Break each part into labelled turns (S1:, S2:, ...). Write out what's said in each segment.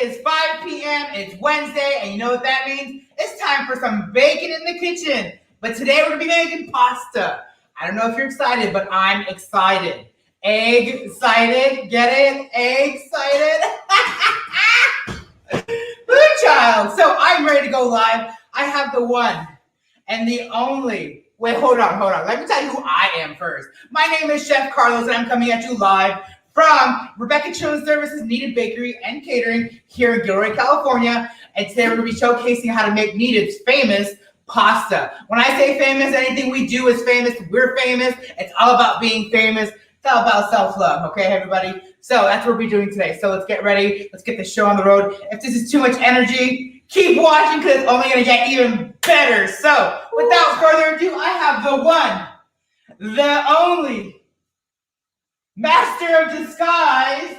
S1: is 5 p.m. It's Wednesday, and you know what that means? It's time for some bacon in the kitchen. But today we're going to be making pasta. I don't know if you're excited, but I'm excited. Egg excited? Get it? Egg excited? Good child. So I'm ready to go live. I have the one and the only. Wait, hold on. Let me tell you who I am first. My name is Chef Carlos, and I'm coming at you live from Rebecca Children's Services Kneaded Bakery and Catering here in Gilroy, California. And today we're going to be showcasing how to make Kneaded's famous pasta. When I say famous, anything we do is famous. We're famous. It's all about being famous. It's all about self-love, okay, everybody? So that's what we're doing today. So let's get ready. Let's get the show on the road. If this is too much energy, keep watching because it's only going to get even better. So without further ado, I have the one, the only, master of disguise,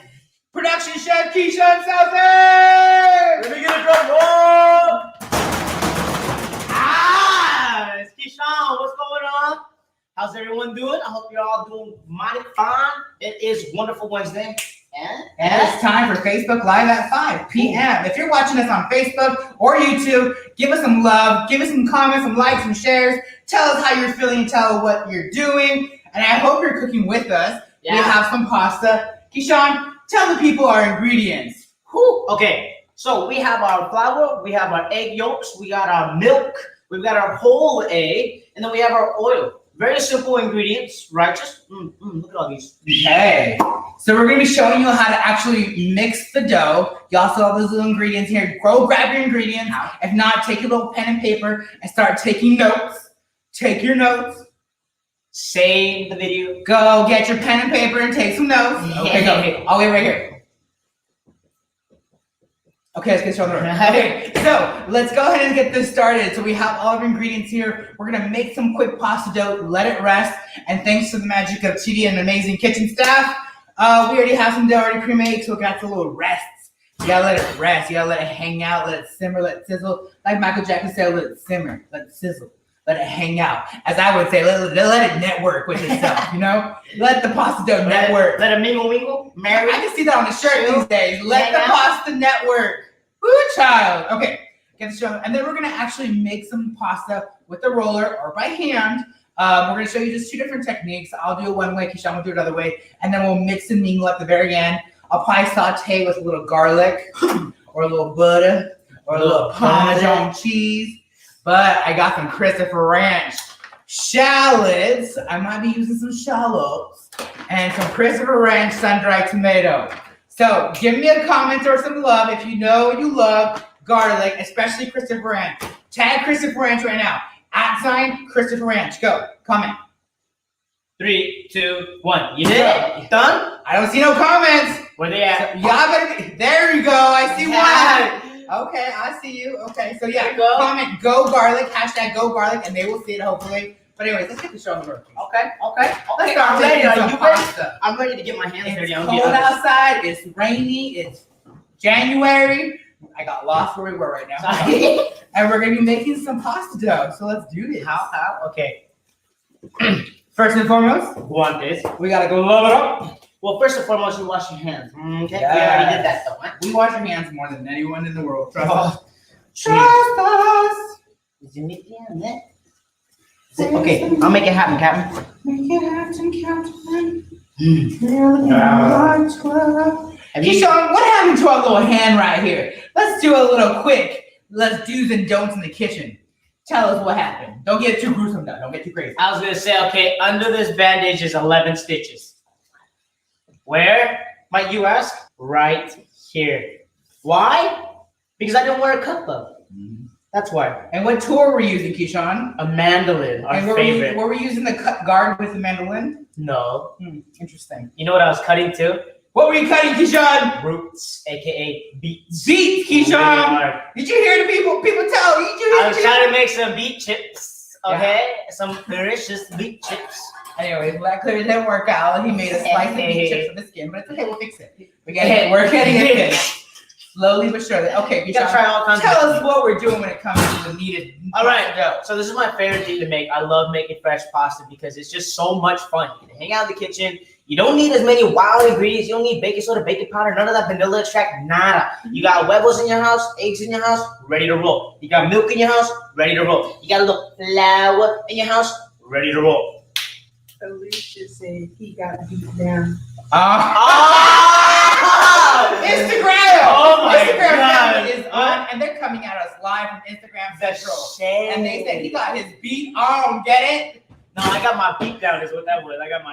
S1: production chef Kishon, Southy!
S2: Let me get a drum roll! It's Kishon. What's going on? How's everyone doing? I hope you're all doing mighty fine. It is Wonderful Wednesday. And
S1: it's time for Facebook Live at 5 p.m. If you're watching us on Facebook or YouTube, give us some love, give us some comments, some likes, some shares. Tell us how you're feeling, tell us what you're doing. And I hope you're cooking with us. Yeah. We have some pasta. Kishon, tell the people our ingredients.
S2: Okay, so we have our flour, we have our egg yolks, we got our milk, we've got our whole egg, and then we have our oil. Very simple ingredients, right? Just look at all these.
S1: Okay, so we're going to be showing you how to actually mix the dough. You also have those little ingredients here. Go grab your ingredients. If not, take your little pen and paper and start taking notes. Take your notes.
S2: Save the video.
S1: Go get your pen and paper and take some notes. Okay, go. I'll wait right here. Okay, let's get started. Okay, so let's go ahead and get this started. So we have all of our ingredients here. We're gonna make some quick pasta dough, let it rest, and thanks to the magic of Chidi and amazing kitchen staff, we already have some dough already pre-made, so it got a little rests. You gotta let it rest. You gotta let it hang out, let it simmer, let it sizzle. Like Michael Jackson said, let it simmer, let it sizzle, let it hang out. As I would say, let it network with itself, you know? Let the pasta dough network.
S2: Let it mingle wingle.
S1: Mary, I can see that on the shirt these days. Let the pasta network. Woo, child. Okay, get the show. And then we're gonna actually make some pasta with a roller or by hand. We're gonna show you just two different techniques. I'll do it one way, Kishon will do it another way, and then we'll mix and mingle at the very end. I'll probably saute with a little garlic or a little butter or a little Parmesan cheese. But I got some Christopher Ranch shallots. I might be using some shallots and some Christopher Ranch sun-dried tomato. So give me a comment or some love if you know you love garlic, especially Christopher Ranch. Tag Christopher Ranch right now. @ Christopher Ranch. Go. Comment.
S2: 3, 2, 1. You did it? You done?
S1: I don't see no comments.
S2: Where they at?
S1: So, y'all better be, there you go. I see one. Okay, I see you. Okay, so yeah, comment go garlic, # go garlic, and they will see it hopefully. But anyways, let's get the show on the road.
S2: Okay.
S1: Let's start making some pasta.
S2: I'm ready to get my hands dirty.
S1: It's cold outside. It's rainy. It's January. I got lost where we were right now. And we're going to be making some pasta dough. So let's do this.
S2: How? Okay.
S1: First and foremost,
S2: want this.
S1: we got to go love it up.
S2: Well, first and foremost, you wash your hands. Okay.
S1: Yes.
S2: We already did that though. Huh?
S1: We wash our hands more than anyone in the world. Trust us. Trust us.
S2: Is it me? Yeah, okay, I'll make it happen, Captain.
S1: Make it happen, Captain. Kishon, what happened to our little hand right here? Let's do a little quick. Let's do's and don'ts in the kitchen. Tell us what happened. Don't get too gruesome though. Don't get too crazy.
S2: I was gonna say, okay, under this bandage is 11 stitches. Where, might you ask? Right here. Why? Because I didn't wear a cup glove. That's why.
S1: And what tool were we using, Kishon?
S2: A mandolin, our favorite.
S1: Were we using the cut guard with the mandolin?
S2: No.
S1: Interesting.
S2: You know what I was cutting too?
S1: What were you cutting, Kishon?
S2: Roots, aka beets.
S1: Beets, Kishon. Did you hear the people? People tell you.
S2: I was trying to make some beet chips. Okay, some delicious beet chips.
S1: Anyway, that clearly didn't work out. He made a slice of beet chips with the skin, but it's okay. We'll fix it. We're getting it fixed. Slowly but surely. Okay,
S2: you gotta try all kinds.
S1: Tell us what we're doing when it comes to the Kneaded.
S2: All right, so this is my favorite thing to make. I love making fresh pasta because it's just so much fun. You can hang out in the kitchen, You don't need as many wild ingredients. You don't need baking soda, baking powder, none of that vanilla extract, nada. You got huevos in your house, eggs in your house, ready to roll. You got milk in your house, ready to roll. You got a little flour in your house, ready to roll.
S3: Alicia said he got beat down.
S1: Instagram!
S2: Oh my
S1: Instagram
S2: God.
S1: family is on, and they're coming at us live from Instagram Central. And they said he got his beat on. Get it?
S2: No, I got my beat down is what that was. I got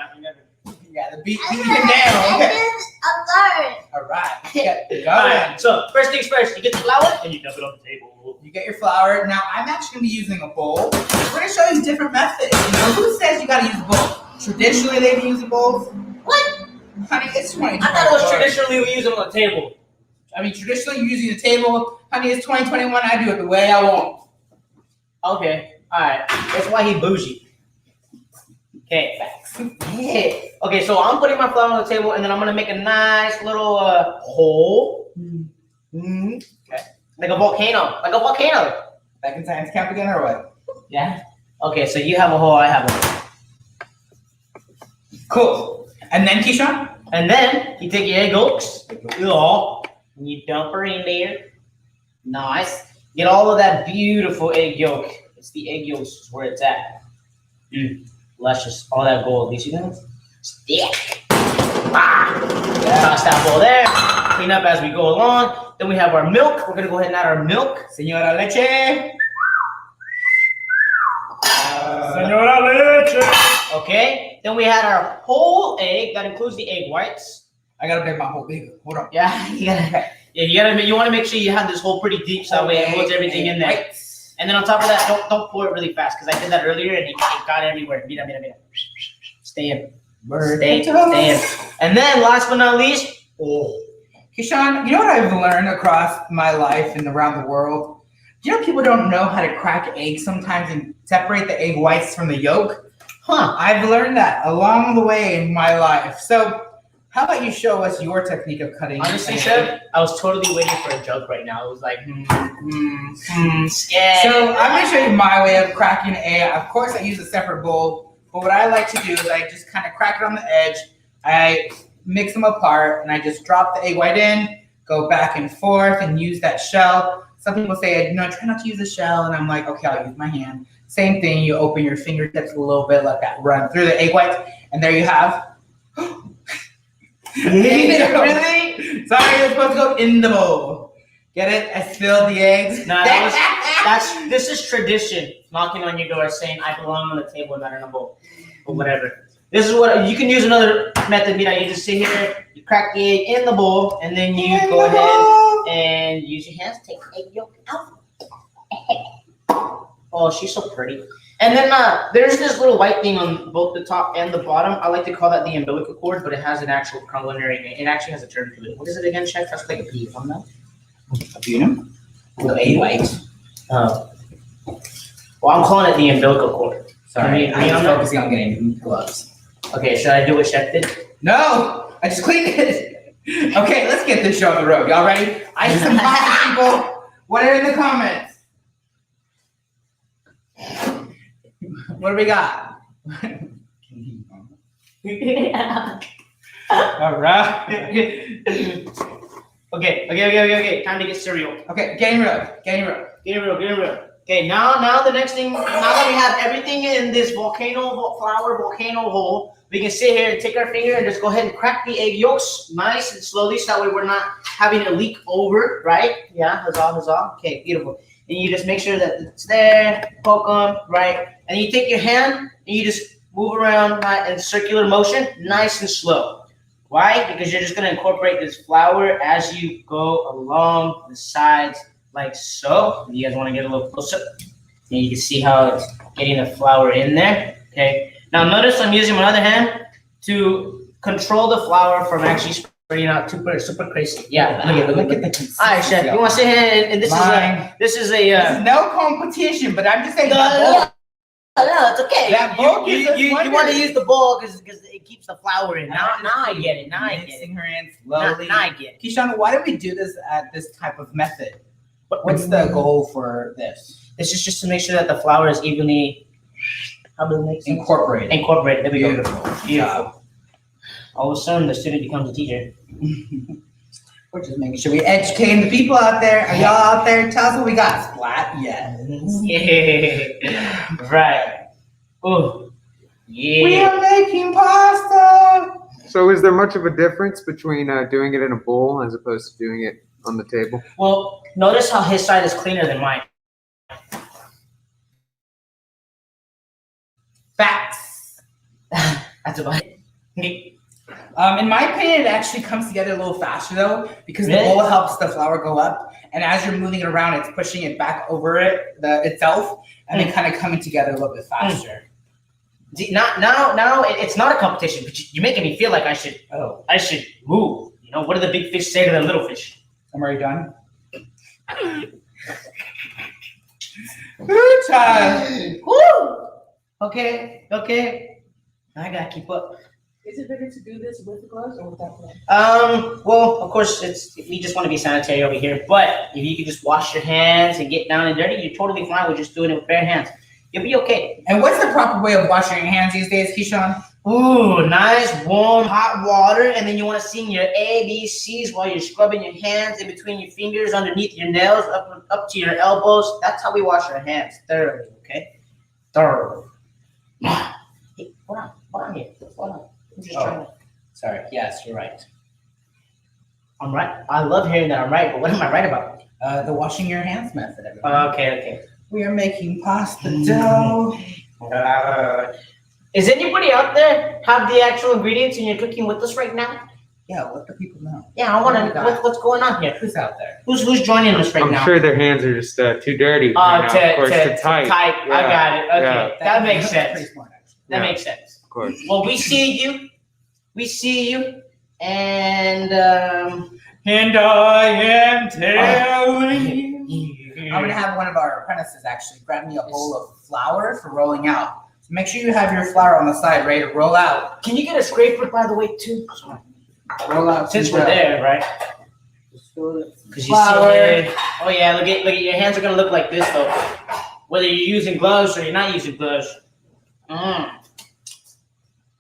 S1: Yeah, the beat him down. Okay. All right. Get going.
S2: Alright, so first things first, you get the flour and you dump it on the table.
S1: You get your flour. Now, I'm actually going to be using a bowl. We're going to show you different methods. You know, who says you got to use a bowl? Traditionally, they've been using bowls.
S2: What?
S1: Honey, it's 2021.
S2: I thought it was traditionally we use it on the table.
S1: I mean, traditionally, you're using the table. Honey, it's 2021. I do it the way I want.
S2: Okay, alright. That's why he bougie. Okay, facts. Okay, so I'm putting my flour on the table and then I'm gonna make a nice little hole. Okay. Like a volcano.
S1: Back in science camp again or what?
S2: Yeah. Okay, so you have a hole, I have a hole.
S1: Cool. And then, Kishon?
S2: And then you take your egg yolks, and you dump her in there. Nice. Get all of that beautiful egg yolk. It's the egg yolks is where it's at. Luscious. All that gold. You see that? Stick. Toss that bowl there. Clean up as we go along. Then we have our milk. We're gonna go ahead and add our milk.
S1: Señora Leche.
S2: Señora Leche. Okay. Then we had our whole egg. That includes the egg whites.
S1: I gotta make my whole big. Hold on.
S2: Yeah, you want to make sure you have this hole pretty deep so that way it holds everything in there.
S1: Whites.
S2: And then on top of that, don't pour it really fast because I did that earlier and it got everywhere. Mira. Stay in. Stay in. And then last but not least,
S1: Kishon, you know what I've learned across my life and around the world? Do you know people don't know how to crack eggs sometimes and separate the egg whites from the yolk? I've learned that along the way in my life. So how about you show us your technique of cutting?
S2: Honestly, Chef, I was totally waiting for a joke right now. I was like, scared.
S1: So I'm going to show you my way of cracking an egg. Of course, I use a separate bowl. But what I like to do is I just kind of crack it on the edge. I mix them apart, and I just drop the egg white in, go back and forth, and use that shell. Some people say, try not to use the shell. And I'm like, okay, I'll use my hand. Same thing. You open your fingertips a little bit, let that run through the egg whites. And there you have.
S2: Really?
S1: Sorry, you're supposed to go in the bowl. Get it? I spilled the eggs.
S2: No, this is tradition. Knocking on your door saying I belong on the table, not in a bowl, or whatever. This is what you can use another method. You just sit here, you crack the egg in the bowl, and then you go ahead and use your hands, take the egg yolk out. Oh, she's so pretty. And then there's this little white thing on both the top and the bottom. I like to call that the umbilical cord, but it has an actual culinary name. It actually has a term for it. What is it again, Chef? That's like a pea on that.
S1: A pea? The egg whites.
S2: Well, I'm calling it the umbilical cord.
S1: Sorry, I'm focusing on getting gloves.
S2: Okay, should I do what Chef did?
S1: No, I just cleaned it. Okay, let's get this show on the road. Y'all ready? I need some comments, people. What are in the comments? What do we got? All right.
S2: Okay. Time to get cereal.
S1: Okay, getting real.
S2: Okay, now the next thing, now that we have everything in this volcano hole, we can sit here and take our finger and just go ahead and crack the egg yolks nice and slowly so that way we're not having it leak over, right? Yeah, huzzah. Okay, beautiful. And you just make sure that it's there, poke them, right? And you take your hand and you just move around in circular motion, nice and slow. Why? Because you're just gonna incorporate this flour as you go along the sides like so. You guys wanna get a little closer? And you can see how it's getting the flour in there, okay? Now notice I'm using my other hand to control the flour from actually spreading out super crazy. Yeah, look at the all right, Chef, you wanna sit here and this is
S1: no competition, but I'm just saying
S2: no, it's okay.
S1: That bowl
S2: you want to use the bowl because it keeps the flour in. Now I get it.
S1: Mixing her in slowly.
S2: Now I get it.
S1: Kishon, why do we do this at this type of method? What's the goal for this?
S2: This is just to make sure that the flour is evenly incorporated. There we go. Beautiful. All of a sudden, the student becomes a teacher.
S1: We're just making sure we educating the people out there. Are y'all out there? Tell us what we got. Splat? Yeah.
S2: Right. Oh, yeah.
S1: We are making pasta.
S4: So is there much of a difference between doing it in a bowl as opposed to doing it on the table?
S2: Well, notice how his side is cleaner than mine.
S1: Facts.
S2: That's about it.
S1: In my opinion, it actually comes together a little faster though, because the
S2: Really?
S1: bowl helps the flour go up, and as you're moving it around, it's pushing it back over itself, and then kind of coming together a little bit faster.
S2: See, now, it's not a competition, but you're making me feel like I should move. You know, what do the big fish say to the little fish?
S1: I'm already done. Good time.
S2: Woo! Okay. I gotta keep up.
S3: Is it better to do this with gloves or without gloves?
S2: Well, of course, we just want to be sanitary over here. But if you could just wash your hands and get down and dirty, you're totally fine with just doing it with bare hands. You'll be okay.
S1: And what's the proper way of washing your hands these days, Kishon?
S2: Ooh, nice warm hot water, and then you want to sing your ABCs while you're scrubbing your hands in between your fingers, underneath your nails, up to your elbows. That's how we wash our hands thoroughly, okay? Thoroughly. Hey, hold on here. Hold on. I'm just trying to.
S1: Sorry. Yes, you're right.
S2: I'm right. I love hearing that I'm right, but what am I right about?
S1: The washing your hands method. Everyone.
S2: Okay.
S1: We are making pasta dough.
S2: Is anybody out there have the actual ingredients and you're cooking with us right now?
S1: Yeah, let the people know.
S2: Yeah, I want to. What's going on here?
S1: Who's out there?
S2: Who's joining us right
S4: I'm
S2: now?
S4: sure their hands are just too dirty. Right now, of course, to type.
S2: I
S4: Yeah,
S2: got it. Okay,
S4: yeah.
S2: that makes
S1: Pretty
S2: sense.
S1: smart, actually.
S2: That
S4: Yeah.
S2: makes sense.
S4: Of course.
S2: Well, we see you, and
S1: And I am telling you. I'm gonna have one of our apprentices actually grab me a bowl of flour for rolling out. So make sure you have your flour on the side ready to roll out.
S2: can you get a scraper, by the way, too?
S1: Roll out.
S2: Since
S1: some
S2: we're
S1: dough.
S2: there, right? Because you see
S1: Flour.
S2: here. Oh yeah, look at your hands are gonna look like this though. Whether you're using gloves or you're not using gloves.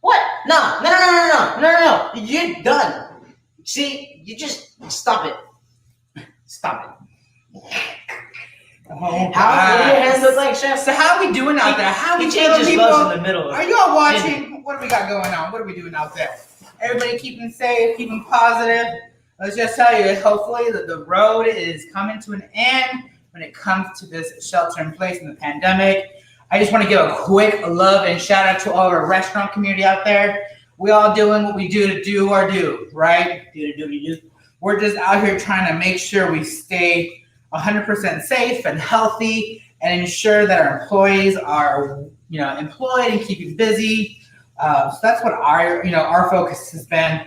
S2: What? No. You're done. See, you just stop it. Stop it.
S1: Oh,
S2: How what do your hands look like, Chef?
S1: So how are we doing out there? How are
S2: He
S1: we
S2: changes
S1: doing,
S2: gloves
S1: people?
S2: in the middle.
S1: Are you all watching? What do we got going on? What are we doing out there? Everybody keeping safe, keeping positive. Let's just tell you, hopefully the road is coming to an end when it comes to this shelter in place in the pandemic. I just want to give a quick love and shout out to all of our restaurant community out there. We all doing what we do to do our do, right?
S2: Do.
S1: We're just out here trying to make sure we stay 100% safe and healthy and ensure that our employees are, employed and keeping busy. So that's what our focus has been.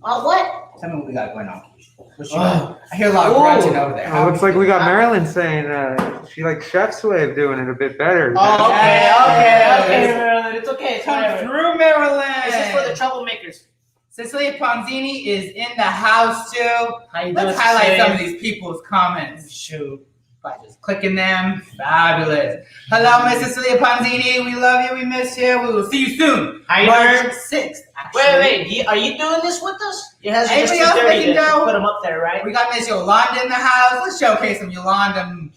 S2: What?
S1: Tell me what we got going on. What you got? I hear a lot of grunting over there.
S4: Oh, looks like we got Marilyn saying she likes Chef's way of doing it a bit better.
S2: Oh,
S1: Yes.
S2: okay, Marilyn. It's okay. It's
S1: Come
S2: whatever.
S1: through, Maryland.
S2: This is for the troublemakers.
S1: Cecilia Ponzini is in the house too.
S2: How you doing,
S1: Let's highlight
S2: Cecilia?
S1: some of these people's comments.
S2: Shoot.
S1: By just clicking them. Fabulous. Hello, Miss Cecilia Ponzini. We love you. We miss you. We will see you soon.
S2: How you
S1: March
S2: doing?
S1: 6th. Actually.
S2: Wait. Are you doing this with us? Your hands are just
S1: Anybody
S2: too
S1: else
S2: dirty
S1: making
S2: to
S1: dough?
S2: put them up there, right?
S1: We got Miss Yolanda in the house. Let's showcase some Yolanda.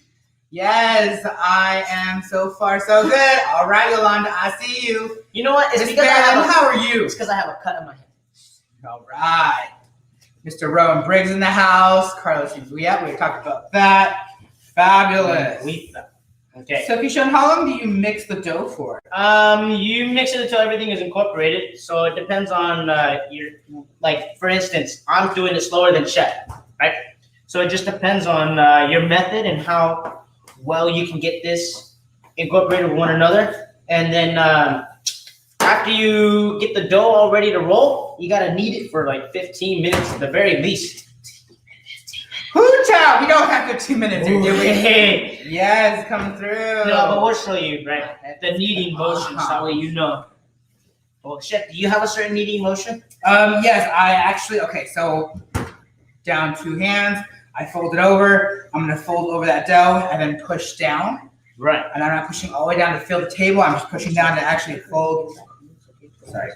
S1: Yes, I am so far so good. All right, Yolanda, I see you.
S2: You know what? It's
S1: Miss
S2: because
S1: Marilyn, how are you?
S2: It's because I have a cut in my head.
S1: All right. Mr. Rowan Briggs in the house. Carlos seems we talked about that. Fabulous.
S2: Okay.
S1: So, Kishon, how long do you mix the dough for?
S2: You mix it until everything is incorporated. So it depends on for instance, I'm doing it slower than Chef, right? So it just depends on your method and how well you can get this incorporated with one another. And then after you get the dough all ready to roll, you gotta knead it for like 15 minutes at the very least.
S1: Hoo-chow! We don't have 15 minutes here, do we?
S2: Hey.
S1: Yes, coming through.
S2: No, but we'll show you, right? The kneading motion, so that way you know. Well, Chef, do you have a certain kneading motion?
S1: Yes, I actually, so down 2 hands, I fold it over. I'm gonna fold over that dough and then push down.
S2: Right.
S1: And I'm not pushing all the way down to fill the table. I'm just pushing down to actually fold Sorry.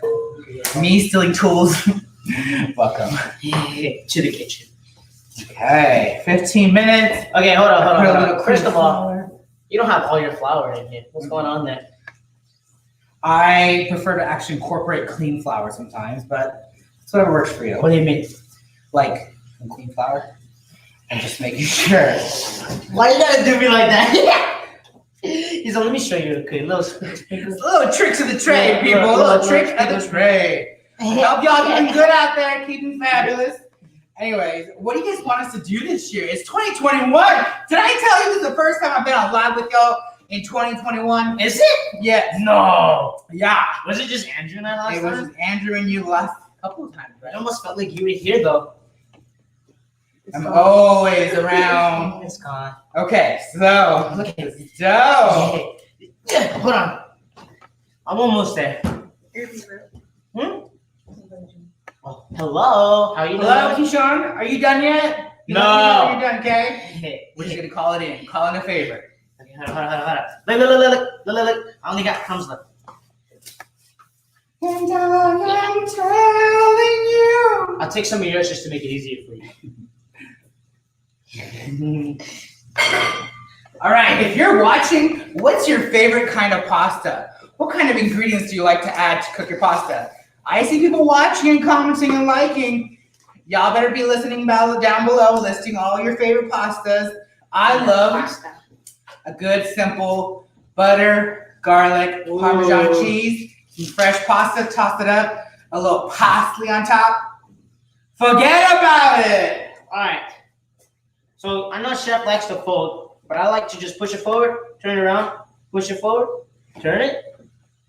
S1: Me stealing tools. Welcome.
S2: To the kitchen.
S1: Okay, 15 minutes.
S2: Okay, hold on.
S1: Put a little
S2: First of all,
S1: flour.
S2: you don't have all your flour in here. What's going on there?
S1: I prefer to actually incorporate clean flour sometimes, but it's whatever works for you.
S2: What do you mean?
S1: Like some clean flour. I'm just making sure.
S2: Why you gotta do me like that? He's like, let me show you a quick little
S1: tricks of the trade, people. Little trick of the trade. Hope y'all doing good out there, keeping fabulous. Anyways, what do you guys want us to do this year? It's 2021. Did I tell you this is the first time I've been on live with y'all in 2021?
S2: Is it?
S1: Yes.
S2: No.
S1: Yeah.
S2: Was it just Andrew and I last
S1: It
S2: time?
S1: was just Andrew and you last couple of times,
S2: I
S1: right?
S2: almost felt like you were here though.
S1: I'm always around.
S2: It's gone.
S1: Okay, so look at this dough.
S2: Yeah, hold on. I'm almost there. Oh, hello. How you doing?
S1: Hello, Kishon. Are you done yet?
S2: No.
S1: Are you done, okay?
S2: Okay.
S1: We're just gonna call it in. Call in a favor.
S2: Okay, hold on. Look. I only got crumbs left.
S1: And I'm telling you.
S2: I'll take some of yours just to make it easier for you.
S1: All right, if you're watching, what's your favorite kind of pasta? What kind of ingredients do you like to add to cook your pasta? I see people watching and commenting and liking. Y'all better be listening down below, listing all your favorite pastas. I love a good, simple butter, garlic, Parmesan cheese, some fresh pasta, toss it up, a little parsley on top. Forget about it.
S2: All right. So I know Chef likes to fold, but I like to just push it forward, turn it around, push it forward, turn it,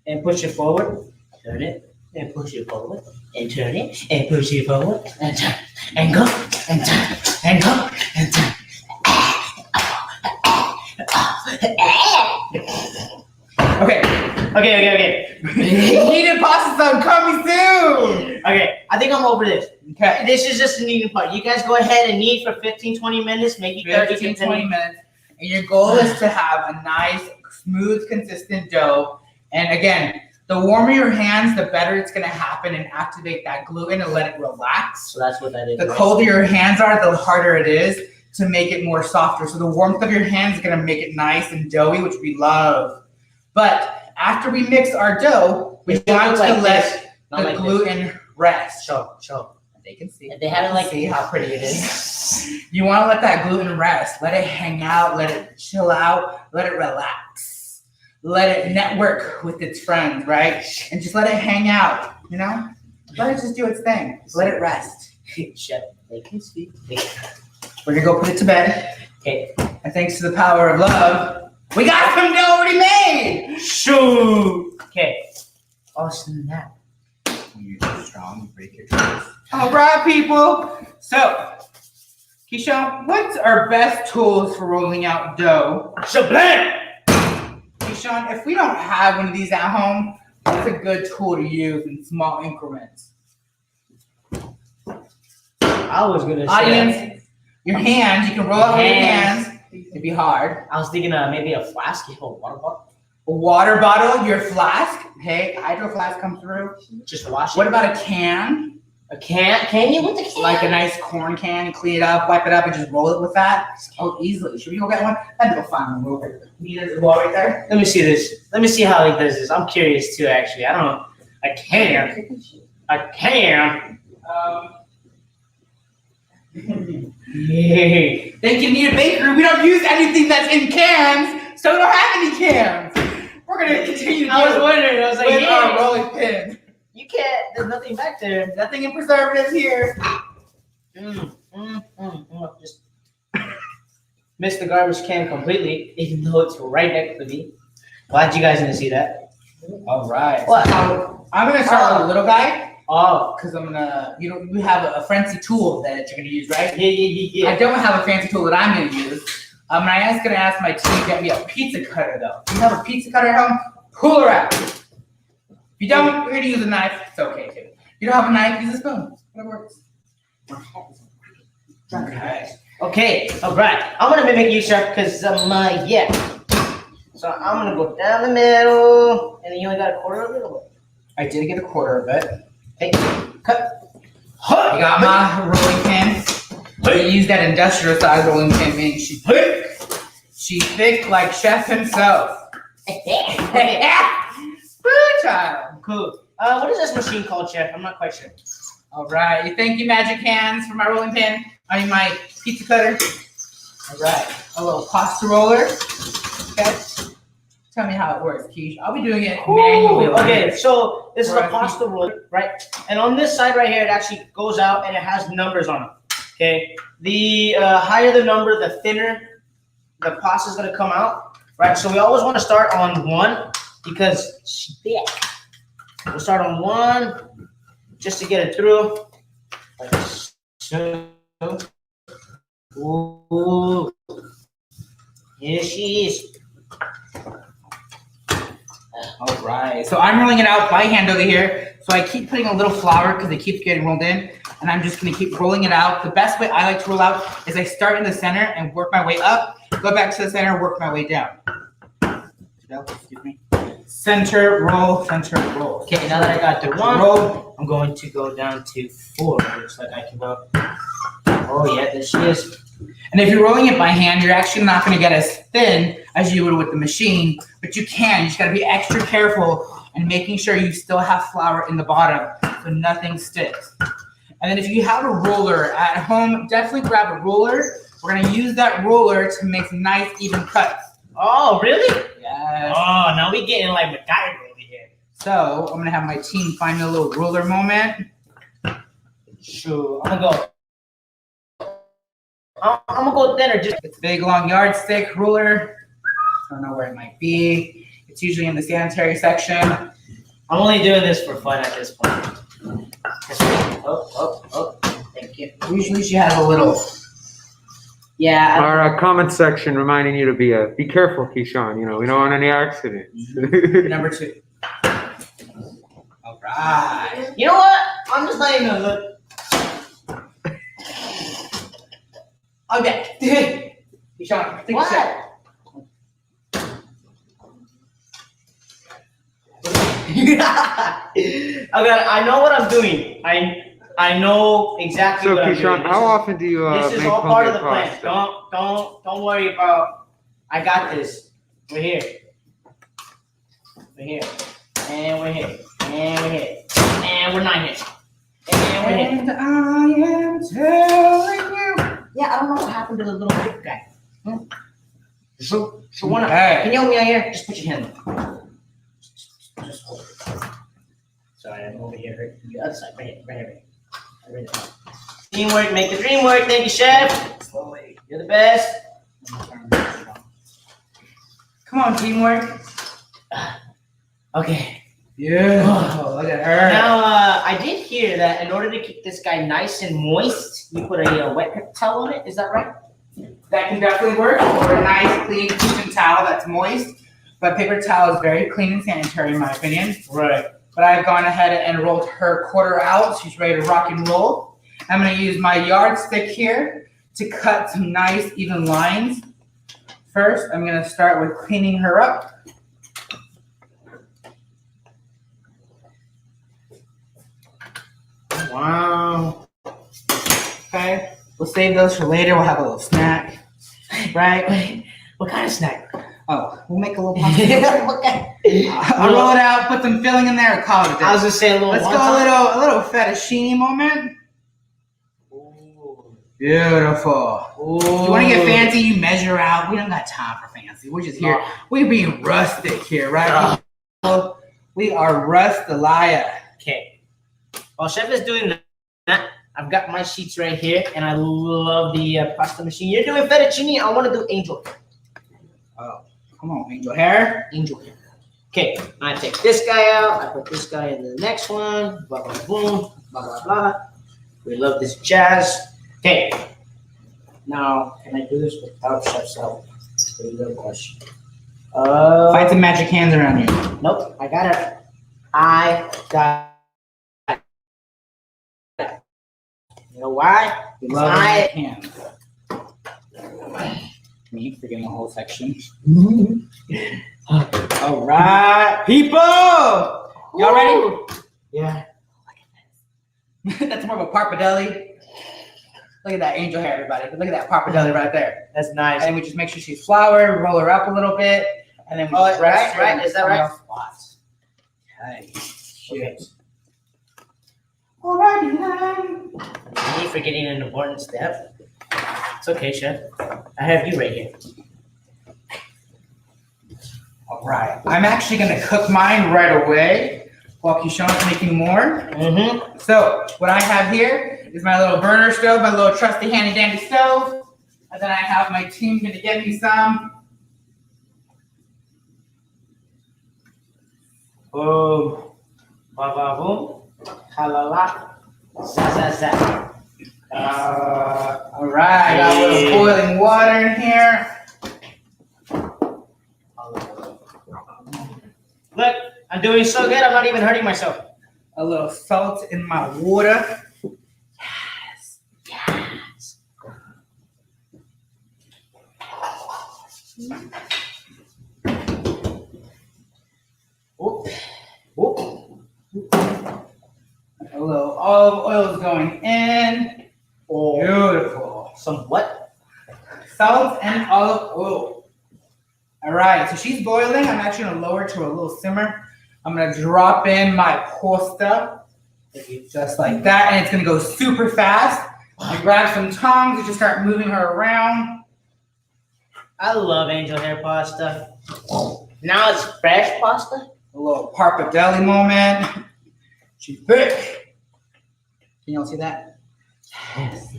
S2: and push it forward, turn it, and push it forward, and turn it, and push it forward, and turn, and go, and turn, and go, and turn.
S1: Okay. Kneaded pasta song coming soon.
S2: Okay, I think I'm over this.
S1: Okay.
S2: This is just the kneading part. You guys go ahead and knead for 15-20 minutes, maybe
S1: 15, 20 minutes. And your goal is to have a nice, smooth, consistent dough. And again, the warmer your hands, the better it's going to happen and activate that gluten and let it relax.
S2: So that's what that is.
S1: The
S2: right?
S1: colder your hands are, the harder it is to make it more softer. So the warmth of your hands is going to make it nice and doughy, which we love. But after we mix our dough, we want to let the gluten rest.
S2: Show.
S1: They can see.
S2: They haven't like
S1: see how pretty it is. You want to let that gluten rest. Let it hang out. Let it chill out. Let it relax. Let it network with its friends, right? And just let it hang out. You know, let it just do its thing. Let it rest.
S2: Chef, they can speak.
S1: We're gonna go put it to bed.
S2: Okay.
S1: And thanks to the power of love, we got some dough already made.
S2: Shoot. Okay. Awesome than that.
S1: When you're too strong, you break your toes. All right, people. So, Kishon, what's our best tools for rolling out dough?
S2: Shablam!
S1: Kishon, if we don't have one of these at home, what's a good tool to use in small increments?
S2: I was gonna say.
S1: Audience, your hands. You can roll out with your hands. It'd be hard.
S2: I was thinking maybe a flask, a water bottle.
S1: A water bottle, your flask. Hey, hydro flask come through.
S2: Just wash it.
S1: What about a can?
S2: A can? Can you with the can?
S1: Like a nice corn can, clean it up, wipe it up, and just roll it with that. Oh, easily. Should we go get one? That'd go fine. We'll move it. Need a wall right there.
S2: Let me see this. Let me see how he does this. I'm curious too, actually. I don't know. A can. A can. Yay.
S1: They can need a bakery. We don't use anything that's in cans, so we don't have any cans. We're gonna continue to
S2: I was wondering. I was like,
S1: with our
S2: yeah.
S1: rolling pin.
S2: You can't. There's nothing back there.
S1: Nothing in preservatives here.
S2: Just missed the garbage can completely, even though it's right next to me. Glad you guys didn't see that.
S1: All right.
S2: What?
S1: So I'm gonna start with a little guy.
S2: Oh.
S1: Because I'm gonna, you have a fancy tool that you're gonna use, right?
S2: Yeah.
S1: I don't have a fancy tool that I'm gonna use. I'm gonna ask my team to get me a pizza cutter though. If you have a pizza cutter at home, pull her out. If you don't, we're gonna use a knife. It's okay too. If you don't have a knife, use a spoon. It works.
S2: Okay. All right. I'm gonna mimic you, Chef, because yeah. So I'm gonna go down the middle, and then you only got a quarter of it. Or what?
S1: I did get a quarter of it.
S2: Hey, cut.
S1: I got my rolling pin. I use that industrial size rolling pin, meaning she's thick like Chef himself. Food child.
S2: Cool. What is this machine called, Chef? I'm not quite sure.
S1: All right. Thank you, Magic Hands, for my rolling pin. I mean, my pizza cutter. All right. A little pasta roller. Okay. Tell me how it works, Kish. I'll be doing it manually.
S2: Okay, so this is a pasta roller, right? And on this side right here, it actually goes out and it has numbers on it. Okay. The higher the number, the thinner the pasta is gonna come out, right? So we always want to start on 1 because it's thick. We'll start on 1 just to get it through. Like so. Ooh. Here she is.
S1: All right. So I'm rolling it out by hand over here. So I keep putting a little flour because it keeps getting rolled in. And I'm just going to keep rolling it out. The best way I like to roll out is I start in the center and work my way up. Go back to the center, work my way down. Excuse me. Center, roll, center, roll.
S2: Okay, now that I got the 1,
S1: Roll.
S2: I'm going to go down to 4. Looks like I can go. Oh, yeah, there she is.
S1: And if you're rolling it by hand, you're actually not going to get as thin as you would with the machine, but you can. You just got to be extra careful and making sure you still have flour in the bottom so nothing sticks. And then if you have a roller at home, definitely grab a roller. We're going to use that roller to make nice, even cuts.
S2: Oh, really?
S1: Yes.
S2: Oh, now we getting like MacGyver over here.
S1: So I'm going to have my team find me a little ruler moment.
S2: Sure, I'm gonna go. I'm gonna go thinner. Just
S1: It's a big, long yardstick ruler. I don't know where it might be. It's usually in the sanitary section.
S2: I'm only doing this for fun at this point. Oh, thank you.
S1: Usually she has a little. Yeah.
S4: Our comment section reminding you to be careful, Kishon. You know, we don't want any accidents.
S1: Number 2. All right.
S2: You know what? I'm just not even gonna look.
S1: Okay. Kishon, take a shot.
S2: I know what I'm doing. I know exactly
S4: So,
S2: what I'm doing.
S4: Kishon, how often do you
S2: This is
S4: make
S2: all part of the
S4: homemade
S2: plan.
S4: pasta?
S2: Don't worry about. I got this. We're here. We're here. And we're here. And we're here. And we're not here. And we're here.
S1: And I am telling you.
S2: Yeah, I don't know what happened to the little big guy. So one.
S1: Hey.
S2: Can you help me out here? Just put your hand. Just hold it. Sorry, I'm over here. The other side, right here. Teamwork, make the dream work. Thank you, Chef.
S1: Slowly.
S2: You're the best.
S1: Come on, teamwork.
S2: Okay.
S1: Beautiful. Look at her.
S2: Now, I did hear that in order to keep this guy nice and moist, you put a wet paper towel on it. Is that right?
S1: That can definitely work. Or a nice, clean kitchen towel that's moist. But paper towel is very clean and sanitary, in my opinion.
S2: Right.
S1: But I've gone ahead and rolled her quarter out. She's ready to rock and roll. I'm going to use my yardstick here to cut some nice, even lines. First, I'm going to start with cleaning her up.
S2: Wow.
S1: Okay. We'll save those for later. We'll have a little snack. Right?
S2: Wait, what kind of snack?
S1: Oh, we'll make a little pasta.
S2: What kind?
S1: I'll roll it out, put some filling in there, and call it a day.
S2: I was gonna say a little.
S1: Let's go a little fettuccine moment.
S2: Ooh.
S1: Beautiful.
S2: Ooh.
S1: You want to get fancy? You measure out. We don't got time for fancy. We're just here. We're being rustic here, right? We are Rustalia.
S2: Okay. While Chef is doing that, I've got my sheets right here, and I love the pasta machine. You're doing fettuccine. I want to do angel hair.
S1: Oh, come on, angel hair.
S2: Angel hair. Okay, I take this guy out. I put this guy in the next one. Blah, blah, boom. Blah, blah, blah. We love this jazz. Okay. Now, can I do this without Chef's help? That's a good question.
S1: Find some magic hands around you.
S2: Nope, I got it. I got it. You know why?
S1: We love magic hands. Me forgetting the whole section. All right, people. Y'all ready?
S2: Yeah.
S1: That's more of a parpadelli. Look at that angel hair, everybody. Look at that parpadelli right there.
S2: That's nice.
S1: And we just make sure she's floured, roll her up a little bit, and then we just rest her in
S2: Is that right?
S1: spots. Okay.
S2: Okay.
S1: Alrighty then.
S2: Me forgetting an important step. It's okay, Chef. I have you right here.
S1: Alright. I'm actually gonna cook mine right away while Kishon's making more.
S2: Mm-hmm.
S1: So what I have here is my little burner stove, my little trusty handy dandy stove. And then I have my team gonna get me some.
S2: Boom. Ba ba boom. Halala. Za za za.
S1: All right, got a little boiling water in here.
S2: Look, I'm doing so good. I'm not even hurting myself.
S1: A little salt in my water.
S2: Yes. Yes. Oop. Oop.
S1: A little olive oil is going in.
S2: Oh.
S1: Beautiful.
S2: Some what?
S1: Salt and olive oil. All right, so she's boiling. I'm actually gonna lower it to a little simmer. I'm gonna drop in my pasta, just like that, and it's gonna go super fast. I grab some tongs and just start moving her around.
S2: I love angel hair pasta. Now it's fresh pasta.
S1: A little parpadelli moment. She's thick. Can y'all see that?
S2: Yes.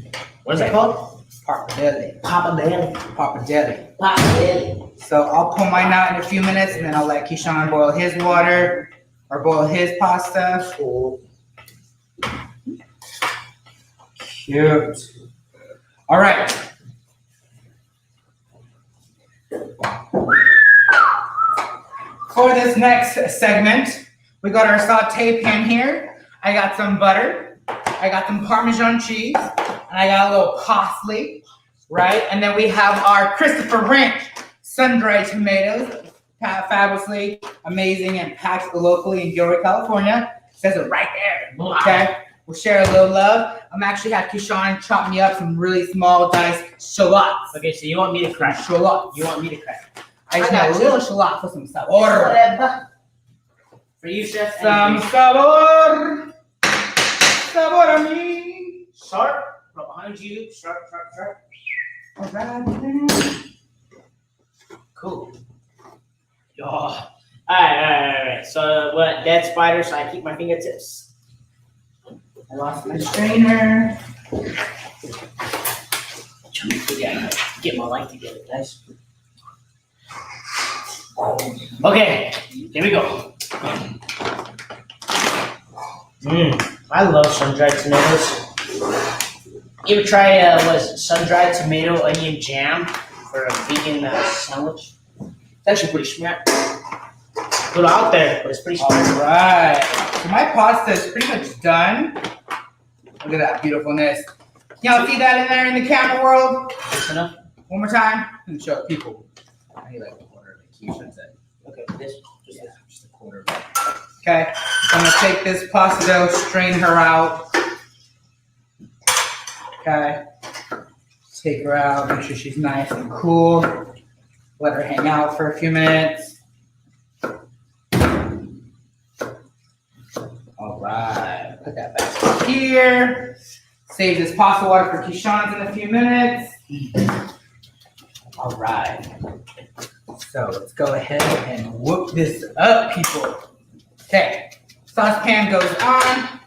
S2: What's it called?
S1: Parpadelli.
S2: Papadelli.
S1: Parpadelli.
S2: Papadelli.
S1: So I'll pull mine out in a few minutes, and then I'll let Kishon boil his water or boil his pasta.
S2: Cool.
S1: Cute. All right. For this next segment, we got our saute pan here. I got some butter. I got some Parmesan cheese. And I got a little parsley, right? And then we have our Christopher Ranch sun-dried tomatoes. Fabulously amazing and packed locally in Gilroy, California. Says it right there. Okay. We'll share a little love. I'm actually have Kishon chop me up some really small diced shallots.
S2: Okay, so you want me to crack?
S1: Shallots.
S2: You want me to crack?
S1: I just
S2: I got
S1: got a
S2: you.
S1: little shallot for some sabor.
S2: Whatever. For you, Chef.
S1: Some
S2: anything.
S1: sabor. Sabor a me.
S2: Sharp. From behind you. Sharp, sharp, sharp.
S1: All right.
S2: Cool. Yo. Alright. So what? Dead spider, so I keep my fingertips.
S1: I lost my strainer.
S2: Yeah, get my life together, guys. Okay, here we go. I love sun-dried tomatoes. You ever try sun-dried tomato onion jam for a vegan sandwich? It's actually pretty smart. A little out there, but it's pretty
S1: All
S2: smart.
S1: right. So my pasta is pretty much done. Look at that beautifulness. Y'all see that in there in the camera world?
S2: Close enough?
S1: One more time. And show people. I need like a quarter of the Kishon said.
S2: Okay, this.
S1: Yeah, just a quarter of it. Okay. So I'm gonna take this pasta dough, strain her out. Okay. Take her out, make sure she's nice and cool. Let her hang out for a few minutes. All right, put that back here. Save this pasta water for Kishon's in a few minutes. All right. So let's go ahead and whoop this up, people. Okay, saucepan goes on.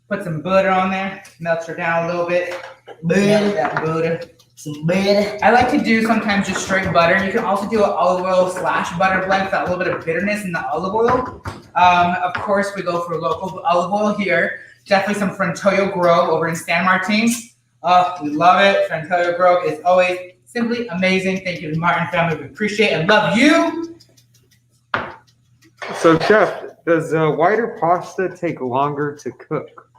S1: Put some butter on there. Melts her down a little bit. Melt that butter.
S2: Some butter.
S1: I like to do sometimes just straight butter. You can also do an olive oil / butter blend for that little bit of bitterness in the olive oil. Of course, we go for local olive oil here. Definitely some Frontoio Grove over in San Martin. We love it. Frontoio Grove is always simply amazing. Thank you to the Martin family. We appreciate and love you.
S4: So, Chef, does whiter pasta take longer to cook?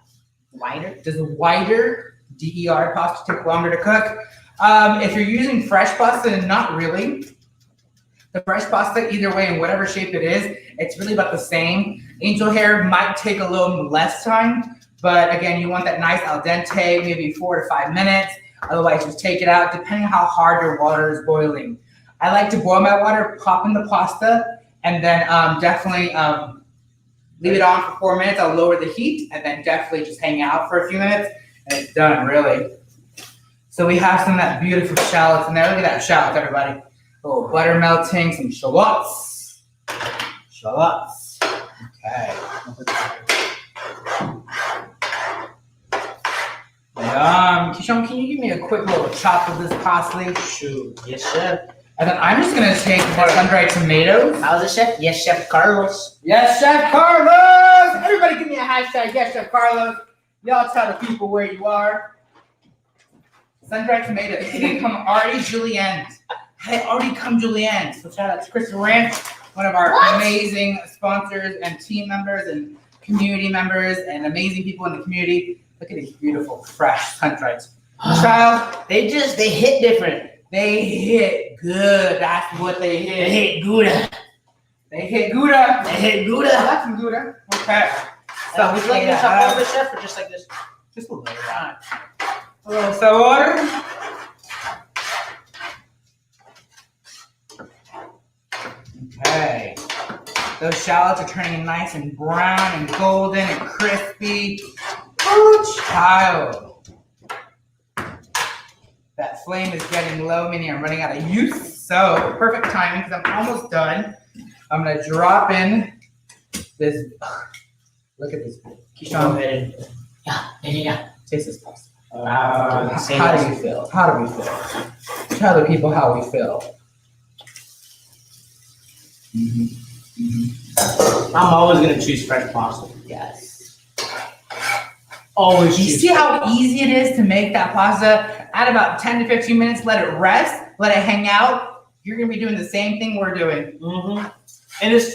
S1: Wider? Does a wider DER pasta take longer to cook? If you're using fresh pasta, not really. The fresh pasta, either way, in whatever shape it is, it's really about the same. Angel hair might take a little less time, but again, you want that nice al dente, maybe 4 to 5 minutes. Otherwise, just take it out, depending on how hard your water is boiling. I like to boil my water, pop in the pasta, and then definitely leave it on for 4 minutes. I'll lower the heat, and then definitely just hang out for a few minutes, and it's done, really. So we have some of that beautiful shallots in there. Look at that shallots, everybody. A little butter melting, some shallots. Shallots. Okay. Kishon, can you give me a quick little chop of this parsley?
S2: Shoot. Yes, chef.
S1: And then I'm just gonna take the sun-dried tomatoes.
S2: How's it, chef? Yes, Chef Carlos.
S1: Yes, Chef Carlos! Everybody give me a hashtag, yes, Chef Carlos. Y'all tell the people where you are. Sun-dried tomatoes. They come already julienne. They already come julienne. So shout out to Kristen Ranch, one of our amazing sponsors and team members and community members and amazing people in the community. Look at these beautiful, fresh sun-dried. Child,
S2: They hit different.
S1: they hit good. That's what they
S2: They
S1: hit.
S2: hit Gouda.
S1: They hit Gouda.
S2: They hit
S1: I
S2: Gouda.
S1: like some Gouda. Okay.
S2: So would you like this up over, chef, or just like this?
S1: Just a little. A little sabor. Okay. Those shallots are turning nice and brown and golden and crispy. Oh, child. That flame is getting low, meaning I'm running out of use. So, perfect timing because I'm almost done. I'm going to drop in this. Look at this. Kishon,
S2: Yeah.
S1: taste this pasta.
S2: How
S1: do you feel? How do we feel? Tell the people how we feel.
S2: I'm always gonna choose fresh pasta.
S1: Yes.
S2: Always
S1: You
S2: choose.
S1: see how easy it is to make that pasta? Add about 10 to 15 minutes, let it rest, let it hang out. You're gonna be doing the same thing we're doing.
S2: And it's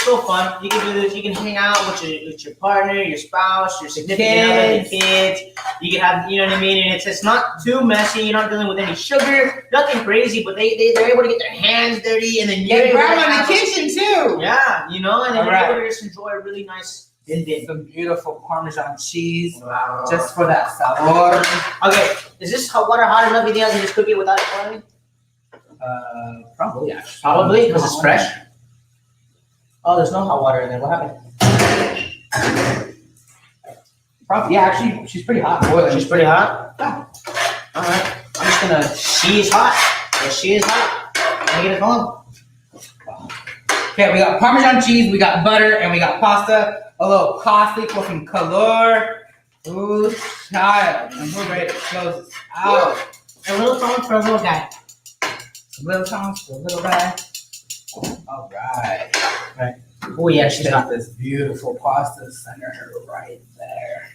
S2: so fun. You can do this. You can hang out with your partner, your spouse, your significant other, the kids. You can have, you know what I mean. And it's not too messy. You're not dealing with any sugar, nothing crazy. But they're able to get their hands dirty, and then you're
S1: Get
S2: able to
S1: grandma in
S2: have
S1: the kitchen too.
S2: Yeah, you know, and then you're
S1: Alright.
S2: able to just enjoy a really nice din.
S1: Some beautiful Parmesan cheese
S2: Wow.
S1: just for that sabor.
S2: Okay, is this hot water hot enough? You think I can just cook it without it boiling?
S1: Probably actually.
S2: Probably, because it's fresh. Oh, there's no hot water in there. What happened?
S1: Probably, yeah, actually, she's pretty hot. Boiling.
S2: She's pretty hot?
S1: Yeah.
S2: Alright. I'm just gonna. She is hot. Yes, she is hot. Can I get it home?
S1: Okay, we got Parmesan cheese, we got butter, and we got pasta. A little parsley for some color. Ooh, child. And we're ready to close this out.
S2: A little salt for a little guy.
S1: Some little tongs for a little guy. All right.
S2: Oh yeah, she's
S1: She's
S2: hot.
S1: got this beautiful pasta center her right there.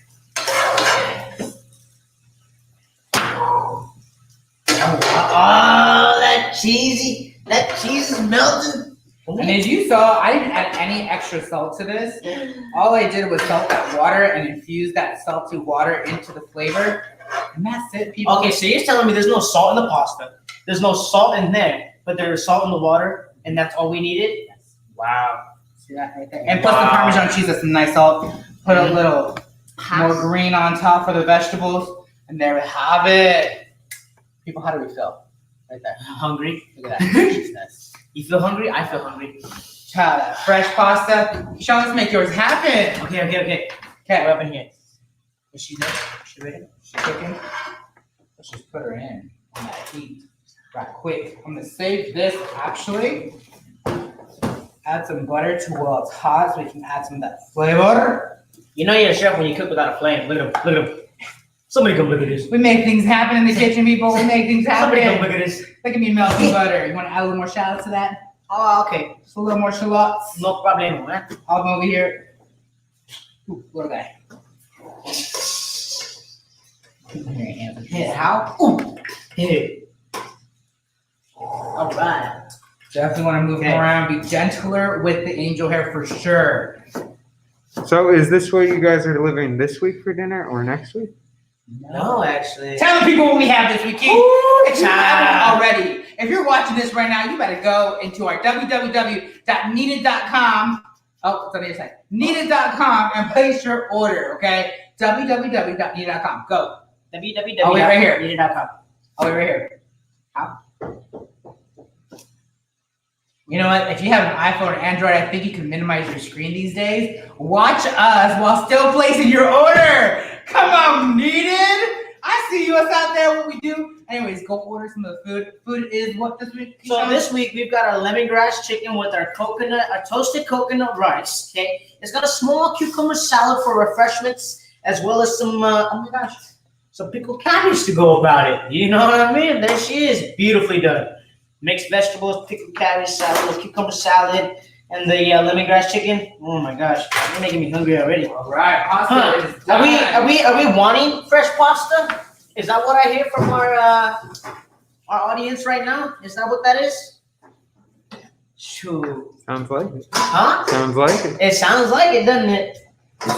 S2: Oh, that cheese is melting.
S1: And as you saw, I didn't add any extra salt to this. All I did was salt that water and infuse that salty water into the flavor. And that's it, people.
S2: Okay, so you're telling me there's no salt in the pasta. There's no salt in there, but there's salt in the water, and that's all we needed? Wow.
S1: See that right there? And plus the Parmesan cheese has some nice salt. Put a little more green on top for the vegetables. And there we have it. People, how do we feel? Right there.
S2: Hungry?
S1: Look at that deliciousness.
S2: You feel hungry? I feel hungry.
S1: Child, that fresh pasta. Sean, let's make yours happen.
S2: Okay.
S1: Okay.
S2: What happened here? Is she there? Is she ready?
S1: She's cooking. Let's just put her in on that heat. Right quick. I'm gonna save this actually. Add some butter to while it's hot so we can add some of that flavor.
S2: You know you're a chef when you cook without a flame. Look at him. Look at him. Somebody come look at this.
S1: We make things happen in the kitchen, people. We make things happen.
S2: Somebody come look at this.
S1: Look at me melting butter. You want to add a little more shallots to that?
S2: Oh, okay.
S1: Just a little more shallots.
S2: No problem, man.
S1: I'll come over here. Ooh, little guy.
S2: Yeah, how? Ooh. Here. All right.
S1: Definitely want to move him around. Be gentler with the angel hair for sure.
S4: So is this where you guys are living this week for dinner or next week?
S2: No, actually.
S1: Tell the people what we have this week, King.
S2: Ooh,
S1: If you
S2: child.
S1: haven't already, if you're watching this right now, you better go into our www.kneaded.com Oh, it's on the other side. Kneaded.com and place your order, okay? www.kneaded.com. Go.
S2: www.
S1: Oh, wait, right here.
S2: Kneaded.com.
S1: Oh, wait, right here. How? You know what? If you have an iPhone or Android, I think you can minimize your screen these days. Watch us while still placing your order. Come on, Kneaded. I see you. Us out there. What we do. Anyways, go order some of the food. Food is what this week?
S2: So
S1: Kishon?
S2: this week we've got our lemongrass chicken with our toasted coconut rice. Okay, it's got a small cucumber salad for refreshments, as well as some oh my gosh, some pickled cabbage to go about it. You know what I mean? There she is, beautifully done. Mixed vegetables, pickled cabbage salad, cucumber salad, and the lemongrass chicken. Oh my gosh, you're making me hungry already.
S1: All right, pasta
S2: Huh.
S1: is done.
S2: Are we wanting fresh pasta? Is that what I hear from our audience right now? Is that what that is? Shoot.
S4: Sounds like it.
S2: Huh?
S4: Sounds like it.
S2: It sounds like it, doesn't it?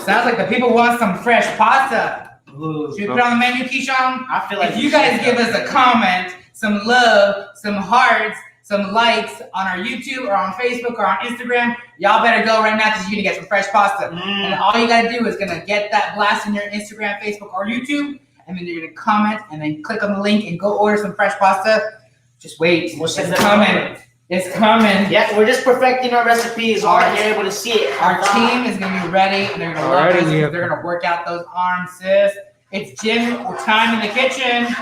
S1: Sounds like the people want some fresh pasta.
S2: Ooh.
S1: Should we put it on the menu, Kishon?
S2: I feel like
S1: If you guys give us a comment, some love, some hearts, some likes on our YouTube or on Facebook or on Instagram, y'all better go right now because you're gonna get some fresh pasta. And all you gotta do is gonna get that blast in your Instagram, Facebook, or YouTube, and then you're gonna comment and then click on the link and go order some fresh pasta. Just wait.
S2: We'll send
S1: It's
S2: it
S1: coming.
S2: over.
S1: It's coming.
S2: Yeah, we're just perfecting our recipes. All right, you're able to see it.
S1: Our team is gonna be ready and they're gonna love
S4: Alrighty,
S1: this.
S4: we have-
S1: They're gonna work out those arms, sis. It's gym time in the kitchen.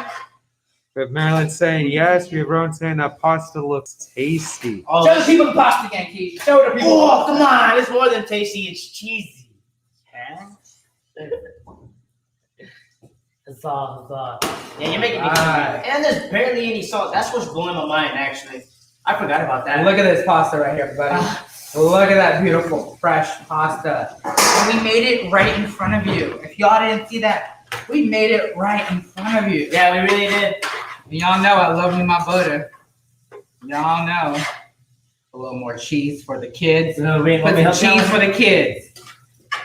S4: We have Marilyn saying yes. We have Rowan saying that pasta looks tasty.
S2: Oh,
S1: Show the people the pasta again, Keith. Show the people.
S2: oh, come on! It's more than tasty. It's cheesy. Yeah. Yeah, you're making me
S1: Alright.
S2: hungry. And there's barely any salt. That's what's blowing my mind, actually. I forgot about that.
S1: Look at this pasta right here, everybody. Look at that beautiful fresh pasta. And we made it right in front of you. If y'all didn't see that, we made it right in front of you.
S2: Yeah, we really did.
S1: And y'all know I love me my butter. Y'all know. A little more cheese for the kids.
S2: No, wait,
S1: Put
S2: let me
S1: some
S2: help you
S1: cheese
S2: out.
S1: for the kids.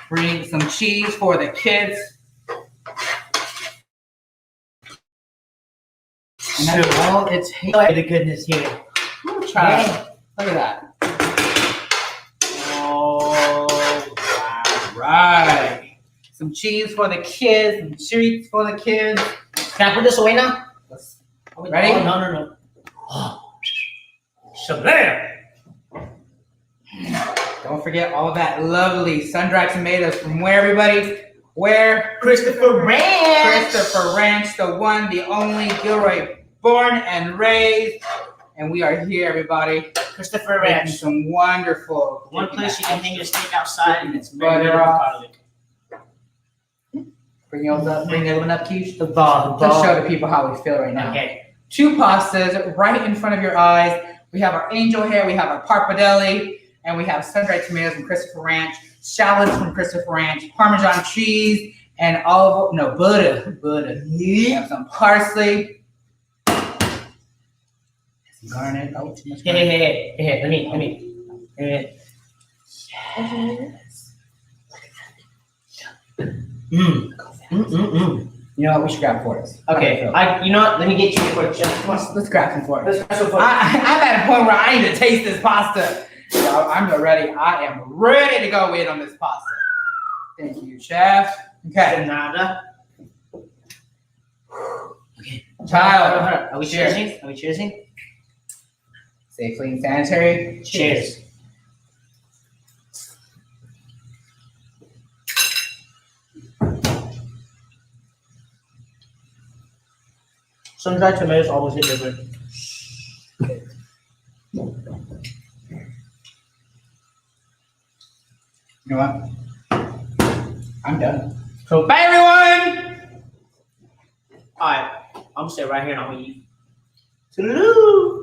S1: Bring some cheese for the kids. And that's all it takes.
S2: Look at the goodness here.
S1: Try it. Look at that.
S2: Oh, wow.
S1: Right. Some cheese for the kids, some treats for the kids.
S2: Can I put this away now?
S1: Ready?
S2: Oh, no. Oh. Shabam!
S1: Don't forget all that lovely sun-dried tomatoes from where, everybody? Where?
S2: Christopher Ranch!
S1: Christopher Ranch, the one, the only, Gilroy, born and raised. And we are here, everybody.
S2: Christopher
S1: Making
S2: Ranch.
S1: some wonderful.
S2: One place you can hang your steak outside and it's
S1: Butter
S2: very
S1: off.
S2: garlic.
S1: Bring yours up. Bring the other one up, Keish.
S2: The ball.
S1: Let's show the people how we feel right now.
S2: Okay.
S1: 2 pastas right in front of your eyes. We have our angel hair, we have our parpadelli, and we have sun-dried tomatoes from Christopher Ranch, shallots from Christopher Ranch, Parmesan cheese, and butter. We have some parsley. Some garnet. Oh, too much garnet.
S2: Hey, let me.
S1: You know what? We should grab for us.
S2: Okay, you know what? Let me get you a quick check.
S1: Let's grab some for us.
S2: Let's grab some for
S1: I'm at a point where I need to taste this pasta. I'm ready. I am ready to go in on this pasta. Thank you, chef. Okay.
S2: Pineda.
S1: Child.
S2: Are we
S1: Cheers.
S2: cheersing? Are we cheersing?
S1: Safely and sanitary.
S2: Cheers. Sun-dried tomatoes always hit different.
S1: You know what? I'm done. So bye, everyone.
S2: Alright, I'm gonna stay right here and I'm gonna eat. Toodaloo!